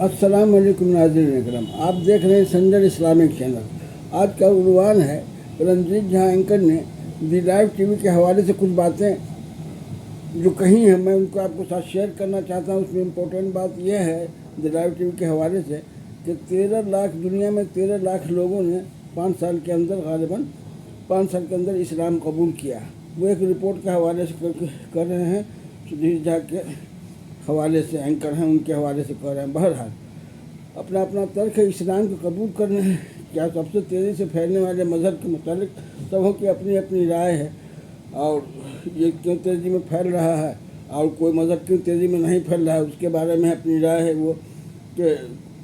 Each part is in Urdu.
السلام علیکم ناظرین اکرام، آپ دیکھ رہے ہیں سنجر اسلامک چینل۔ آج کا عنوان ہے رنجیت جھا اینکر نے دی لائف ٹی وی کے حوالے سے کچھ باتیں جو کہیں ہیں، میں ان کو آپ کو ساتھ شیئر کرنا چاہتا ہوں۔ اس میں امپورٹنٹ بات یہ ہے دی لائف ٹی وی کے حوالے سے کہ 13 لاکھ دنیا میں 13 لاکھ لوگوں نے 5 سال کے اندر غالباً 5 سال کے اندر اسلام قبول کیا۔ وہ ایک رپورٹ کے حوالے سے کر رہے ہیں، رنجیت جھا کے حوالے سے اینکر ہیں، ان کے حوالے سے کر رہے ہیں۔ بہرحال اپنا ترک ہے اسلام کو قبول کرنا ہے۔ کیا سب سے تیزی سے پھیلنے والے مذہب کے متعلق سبوں کی اپنی اپنی رائے ہے، اور یہ کیوں تیزی میں پھیل رہا ہے اور کوئی مذہب کیوں تیزی میں نہیں پھیل رہا ہے، اس کے بارے میں اپنی رائے ہے وہ کہ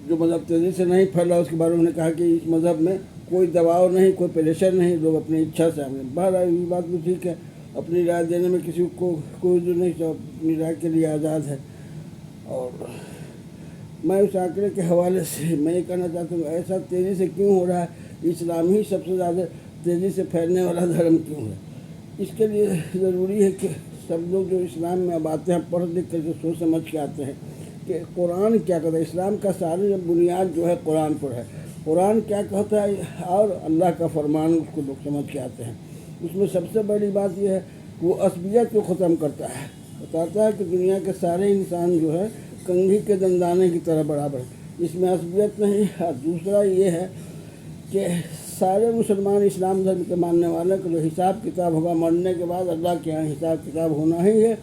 جو مذہب تیزی سے نہیں پھیل رہا اس کے بارے میں کہا کہ اس مذہب میں کوئی دباؤ نہیں، کوئی پریشر نہیں، لوگ اپنی اچھا سے آئیں۔ بہرحال یہ بات بھی ٹھیک ہے، اپنی رائے دینے میں کسی کو کوئی جو نہیں، سب اپنی رائے کے لیے آزاد ہے۔ اور میں اس آنکڑے کے حوالے سے میں یہ کہنا چاہتا ہوں، ایسا تیزی سے کیوں ہو رہا ہے؟ اسلام ہی سب سے زیادہ تیزی سے پھیلنے والا دھرم کیوں ہے؟ اس کے لیے ضروری ہے کہ سب لوگ جو اسلام میں اب آتے ہیں پڑھ لکھ کر کے سوچ سمجھ کے آتے ہیں کہ قرآن کیا کہتا ہے۔ اسلام کا ساری بنیاد جو ہے قرآن پر ہے۔ قرآن کیا کہتا ہے اور اللہ کا فرمان، اس کو لوگ سمجھ کے آتے ہیں۔ اس میں سب سے بڑی بات یہ ہے کہ وہ عصبیت کو ختم کرتا ہے، بتاتا ہے کہ دنیا کے سارے انسان جو ہے کنگھی کے دندانے کی طرح برابر ہے، اس میں عصبیت نہیں۔ اور دوسرا یہ ہے کہ سارے مسلمان اسلام دھرم کے ماننے والے کو جو حساب کتاب ہوگا مرنے کے بعد، اللہ کے یہاں حساب کتاب ہونا ہی ہے،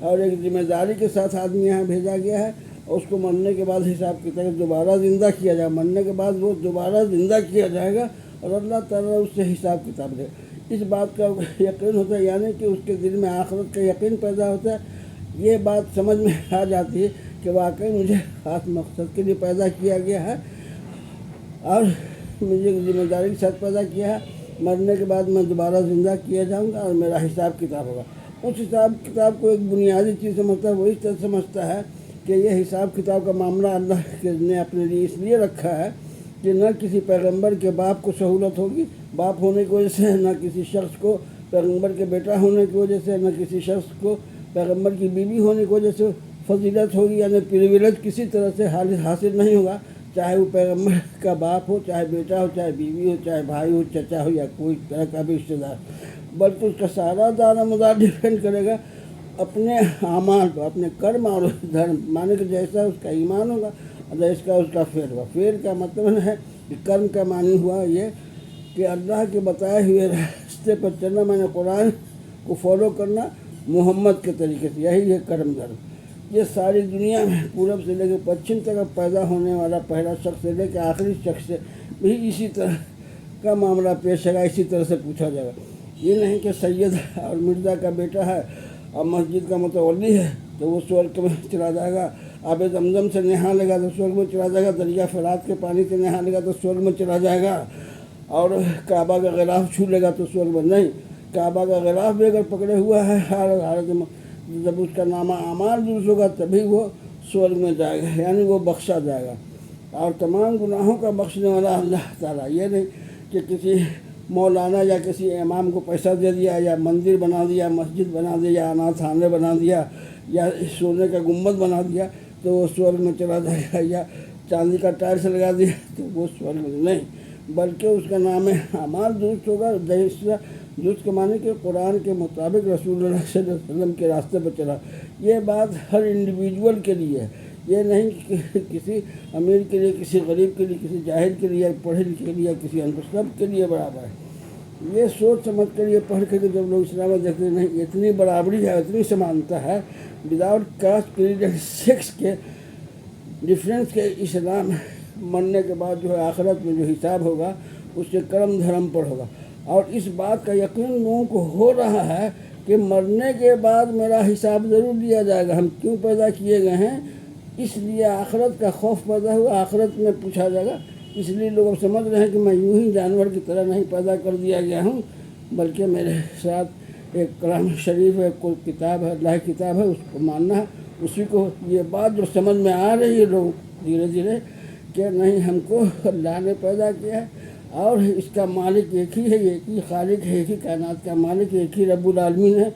اور ایک ذمہ داری کے ساتھ آدمی یہاں بھیجا گیا ہے، اور اس کو مرنے کے بعد حساب کتاب دوبارہ زندہ کیا جائے، مرنے کے بعد وہ دوبارہ زندہ کیا جائے گا اور اللہ تعالیٰ اس سے حساب کتاب دے۔ اس بات کا یقین ہوتا ہے، یعنی کہ اس کے دل میں آخرت کا یقین پیدا ہوتا ہے۔ یہ بات سمجھ میں آ جاتی ہے کہ واقعی مجھے خاص مقصد کے لیے پیدا کیا گیا ہے اور مجھے ذمہ داری کے ساتھ پیدا کیا ہے، مرنے کے بعد میں دوبارہ زندہ کیا جاؤں گا اور میرا حساب کتاب ہوگا۔ اس حساب کتاب کو ایک بنیادی چیز سمجھتا ہے، وہ اس طرح سمجھتا ہے کہ یہ حساب کتاب کا معاملہ اللہ نے اپنے لیے اس لیے رکھا ہے کہ نہ کسی پیغمبر کے باپ کو سہولت ہوگی باپ ہونے کی وجہ سے، نہ کسی شخص کو پیغمبر کے بیٹا ہونے کی وجہ سے، نہ کسی شخص کو پیغمبر کی بیوی ہونے کی وجہ سے فضیلت ہوگی، یعنی پریویلیج کسی طرح سے حاصل نہیں ہوگا، چاہے وہ پیغمبر کا باپ ہو، چاہے بیٹا ہو، چاہے بیوی ہو، چاہے بھائی ہو، چچا ہو، یا کوئی طرح کا بھی رشتہ دار، بلکہ اس کا سارا دار مدار ڈیپینڈ کرے گا اپنے اعمال پر، اپنے کرم اور دھرم، مانے کہ جیسا اس کا ایمان ہوگا جیسا اس کا فعل ہوگا۔ فعل کا مطلب ہے کہ کرم کا معنی ہوا یہ کہ اللہ کے بتائے ہوئے راستے پر چلنا، میں نے قرآن کو فالو کرنا محمد کے طریقے سے، یہی ہے کرم دھرم۔ یہ ساری دنیا میں پورب سے لے کے پچھم تک پیدا ہونے والا پہلا شخص سے لے کے آخری شخص سے بھی اسی طرح کا معاملہ پیش ہے، اسی طرح سے پوچھا جائے گا۔ یہ نہیں کہ سید اور مرزا کا بیٹا ہے اور مسجد کا متولی ہے تو وہ سورگ میں چلا جائے گا، آب زمزم سے نہا لے گا تو سورگ میں چلا جائے گا، دریا فرات کے پانی سے نہا لے گا تو سورگ میں چلا جائے گا، اور کعبہ کا غلاف چھو لے گا تو سورگ میں نہیں۔ کعبہ کا غلاف بھی اگر پکڑے ہوا ہے، جب اس کا نامہ اعمال درست ہوگا تبھی وہ سورگ میں جائے گا، یعنی وہ بخشا جائے گا۔ اور تمام گناہوں کا بخشنے والا اللہ تعالیٰ، یہ نہیں کہ کسی مولانا یا کسی امام کو پیسہ دے دیا یا مندر بنا دیا، مسجد بنا دیا، یا اناج خانے بنا دیا، یا سونے کا گنبد بنا دیا تو وہ سورگ میں چلا جائے گا، یا چاندی کا ٹائلس لگا دیا تو وہ سورگ میں نہیں، بلکہ اس کا نام اعمال درست ہوگا۔ درست کے معنی کہ قرآن کے مطابق رسول اللہ صلی اللہ علیہ وسلم کے راستے پر چلا۔ یہ بات ہر انڈیویجول کے لیے ہے، یہ نہیں کہ کسی امیر کے لیے، کسی غریب کے لیے، کسی جاہل کے لیے، پڑھے لکھے کے لیے، کسی ان پڑھ، سب کے لیے برابر ہے۔ یہ سوچ سمجھ کر یہ پڑھ کے جب لوگ اسلام میں دیکھتے ہیں نہیں اتنی برابری ہے، اتنی سمانتا ہے، without caste creed and sex کے ڈفرینس کے اسلام مرنے کے بعد جو ہے آخرت میں جو حساب ہوگا اس کے کرم دھرم پر ہوگا۔ اور اس بات کا یقین لوگوں کو ہو رہا ہے کہ مرنے کے بعد میرا حساب ضرور لیا جائے گا۔ ہم کیوں پیدا کیے گئے ہیں؟ اس لیے آخرت کا خوف پیدا ہوا، آخرت میں پوچھا جائے گا۔ اس لیے لوگ اب سمجھ رہے ہیں کہ میں یوں ہی جانور کی طرح نہیں پیدا کر دیا گیا ہوں، بلکہ میرے ساتھ ایک کلام شریف ہے، کوئی کتاب ہے، اللہ کی کتاب ہے، اس کو ماننا ہے، اسی کو۔ یہ بات جو سمجھ میں آ رہی ہے لوگ دھیرے دھیرے کہ نہیں ہم کو اللہ نے پیدا کیا ہے اور اس کا مالک ایک ہی ہے، ایک ہی خالق ہے، ایک ہی کائنات کا مالک، ایک ہی رب العالمین ہے،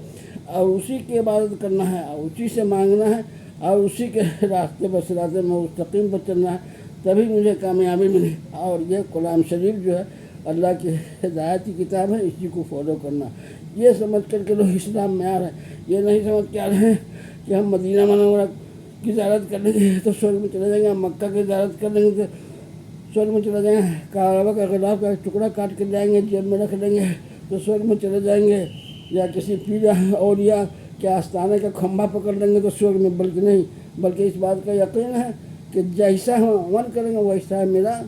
اور اسی کی عبادت کرنا ہے اور اسی سے مانگنا ہے اور اسی کے راستے پر صراط مستقیم پر چلنا ہے، تبھی مجھے کامیابی ملی۔ اور یہ قرآن شریف جو ہے اللہ کی ہدایت کی کتاب ہے، اسی کو فالو کرنا۔ یہ سمجھ کر کے لوگ اسلام میں آ رہے ہیں، یہ نہیں سمجھ کے آ رہے ہیں کہ ہم مدینہ منورہ کی زیارت کر لیں گے تو سورگ میں چلے جائیں گے، ہم مکہ کی زیارت کر لیں گے تو سورگ میں چلے جائیں گے، کعبہ کا غلاف کا ٹکڑا کاٹ کے لائیں گے، جیب میں رکھ لیں گے تو سورگ میں چلے جائیں گے، یا کسی پیر اولیاء کے آستانے کا کھمبا پکڑ لیں گے تو سورگ میں، بلکہ نہیں، بلکہ اس بات کا یقین ہے کہ جیسا ہم عمل کریں گے ویسا میرا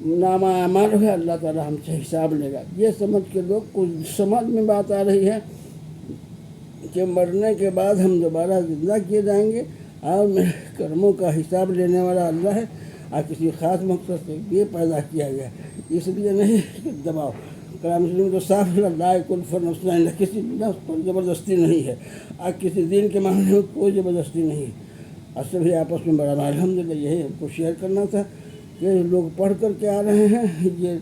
نامہ اعمال ہے، اللہ تعالیٰ ہم سے حساب لے گا۔ یہ سمجھ کے لوگ کو سمجھ میں بات آ رہی ہے کہ مرنے کے بعد ہم دوبارہ زندہ کیے جائیں گے اور میرے کرموں کا حساب لینے والا اللہ ہے، اور کسی خاص مقصد سے یہ پیدا کیا گیا ہے، اس لیے نہیں کہ دباؤ۔ قرآن شریف تو صاف لا کلف نفس الا کسی نفس پر زبردستی نہیں ہے، اور کسی دین کے معاملے میں کوئی زبردستی نہیں ہے، اور سبھی آپس میں بڑا الحمدللہ یہی ہم کو شیئر کرنا تھا کہ لوگ پڑھ کر کے آ رہے ہیں یہ،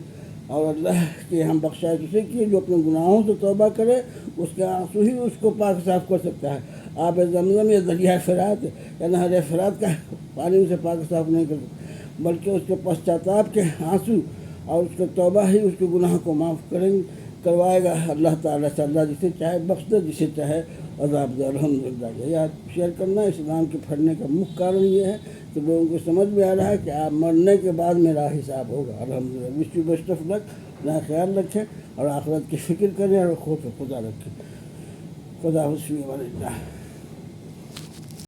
اور اللہ کے ہم بخشائش اسے کی جو اپنے گناہوں سے توبہ کرے، اس کے آنسو ہی اس کو پاک صاف کر سکتا ہے۔ آب زمزم یا دریائے فرات یا نہر فرات کا پانی اسے پاک صاف نہیں کر سکتا، بلکہ اس کے پشچاتاپ کے آنسو اور اس کے توبہ ہی اس کے گناہ کو معاف کروائے گا اللہ تعالیٰ سے۔ اللہ جسے چاہے بخش دے، جسے چاہے عذاب دے۔ الحمدللہ یہ آج شیئر کرنا اسلام کے پھٹنے کا مکھ کارن یہ ہے کہ لوگوں کو سمجھ میں آ رہا ہے کہ آپ مرنے کے بعد میرا حساب ہوگا۔ الحمدللہ وش یو بیسٹ آف لک، اپنا خیال رکھیں اور آخرت کی فکر کریں اور خود خدا رکھیں۔ خدا حافظ۔